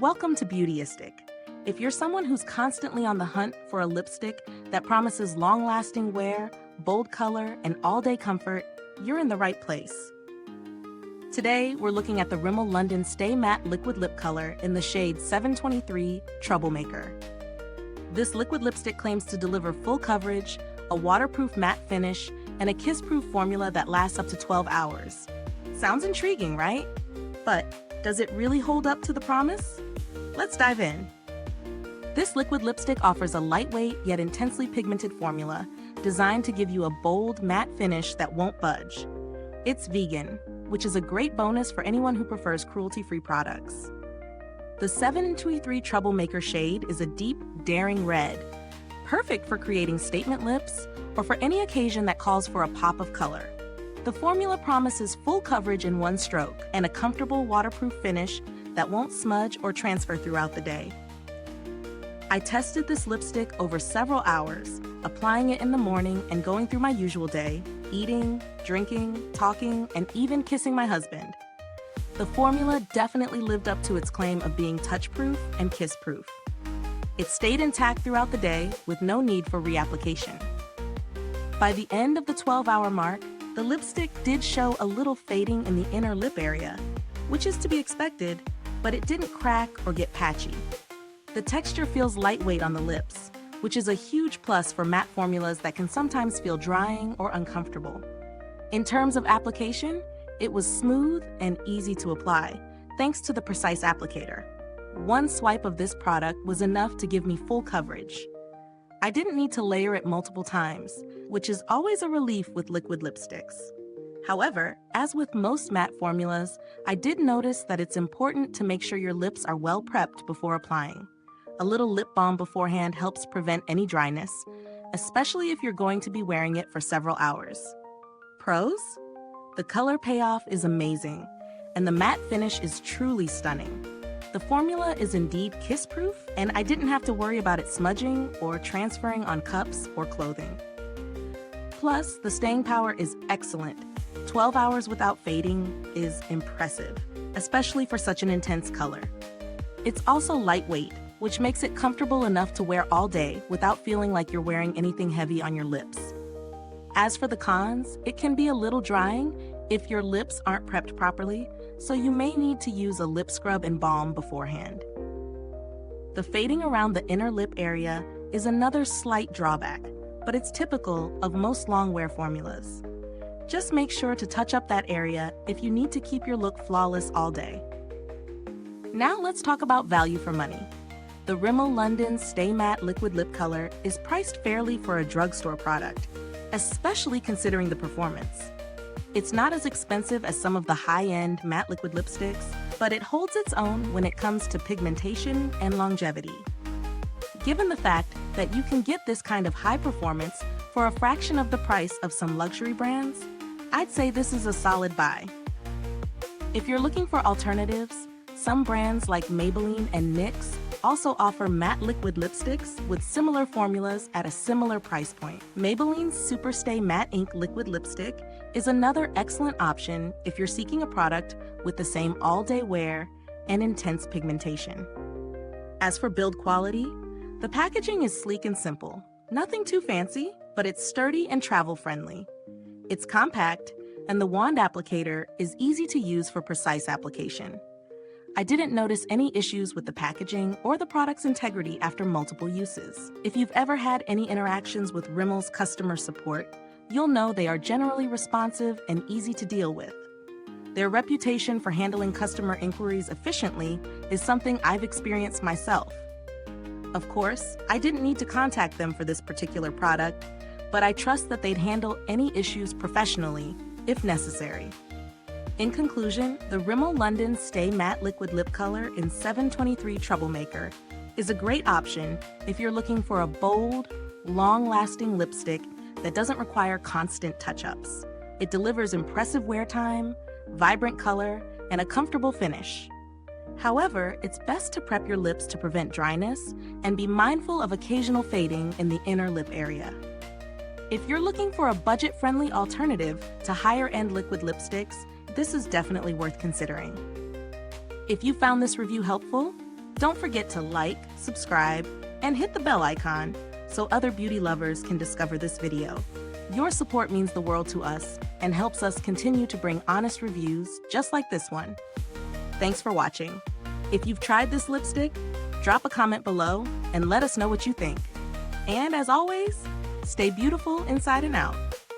Welcome to Beautyistic. If you're someone who's constantly on the hunt for a lipstick that promises long-lasting wear, bold color, and all-day comfort, you're in the right place. Today, we're looking at the Rimmel London Stay Matte Liquid Lip Color in the shade 723 Troublemaker. This liquid lipstick claims to deliver full coverage, a waterproof matte finish, and a kiss-proof formula that lasts up to 12 hours. Sounds intriguing, right? But does it really hold up to the promise? Let's dive in. This liquid lipstick offers a lightweight yet intensely pigmented formula designed to give you a bold, matte finish that won't budge. It's vegan, which is a great bonus for anyone who prefers cruelty-free products. The 723 Troublemaker shade is a deep, daring red, perfect for creating statement lips or for any occasion that calls for a pop of color. The formula promises full coverage in one stroke and a comfortable waterproof finish that won't smudge or transfer throughout the day. I tested this lipstick over several hours, applying it in the morning and going through my usual day, eating, drinking, talking, and even kissing my husband. The formula definitely lived up to its claim of being touch-proof and kiss-proof. It stayed intact throughout the day with no need for reapplication. By the end of the 12-hour mark, the lipstick did show a little fading in the inner lip area, which is to be expected, but it didn't crack or get patchy. The texture feels lightweight on the lips, which is a huge plus for matte formulas that can sometimes feel drying or uncomfortable. In terms of application, it was smooth and easy to apply, thanks to the precise applicator. One swipe of this product was enough to give me full coverage. I didn't need to layer it multiple times, which is always a relief with liquid lipsticks. However, as with most matte formulas, I did notice that it's important to make sure your lips are well prepped before applying. A little lip balm beforehand helps prevent any dryness, especially if you're going to be wearing it for several hours. Pros? The color payoff is amazing, and the matte finish is truly stunning. The formula is indeed kiss-proof, and I didn't have to worry about it smudging or transferring on cups or clothing. Plus, the staying power is excellent. 12 hours without fading is impressive, especially for such an intense color. It's also lightweight, which makes it comfortable enough to wear all day without feeling like you're wearing anything heavy on your lips. As for the cons, it can be a little drying if your lips aren't prepped properly, so you may need to use a lip scrub and balm beforehand. The fading around the inner lip area is another slight drawback, but it's typical of most long-wear formulas. Just make sure to touch up that area if you need to keep your look flawless all day. Now let's talk about value for money. The Rimmel London Stay Matte Liquid Lip Color is priced fairly for a drugstore product, especially considering the performance. It's not as expensive as some of the high-end matte liquid lipsticks, but it holds its own when it comes to pigmentation and longevity. Given the fact that you can get this kind of high performance for a fraction of the price of some luxury brands, I'd say this is a solid buy. If you're looking for alternatives, some brands like Maybelline and NYX also offer matte liquid lipsticks with similar formulas at a similar price point. Maybelline's Super Stay Matte Ink Liquid Lipstick is another excellent option if you're seeking a product with the same all-day wear and intense pigmentation. As for build quality, the packaging is sleek and simple. Nothing too fancy, but it's sturdy and travel-friendly. It's compact, and the wand applicator is easy to use for precise application. I didn't notice any issues with the packaging or the product's integrity after multiple uses. If you've ever had any interactions with Rimmel's customer support, you'll know they are generally responsive and easy to deal with. Their reputation for handling customer inquiries efficiently is something I've experienced myself. Of course, I didn't need to contact them for this particular product, but I trust that they'd handle any issues professionally, if necessary. In conclusion, the Rimmel London Stay Matte Liquid Lip Color in 723 Troublemaker is a great option if you're looking for a bold, long-lasting lipstick that doesn't require constant touch-ups. It delivers impressive wear time, vibrant color, and a comfortable finish. However, it's best to prep your lips to prevent dryness and be mindful of occasional fading in the inner lip area. If you're looking for a budget-friendly alternative to higher-end liquid lipsticks, this is definitely worth considering. If you found this review helpful, Don't forget to like, subscribe, and hit the bell icon so other beauty lovers can discover this video. Your support means the world to us and helps us continue to bring honest reviews just like this one. Thanks for watching. If you've tried this lipstick, drop a comment below and let us know what you think. And as always, stay beautiful inside and out.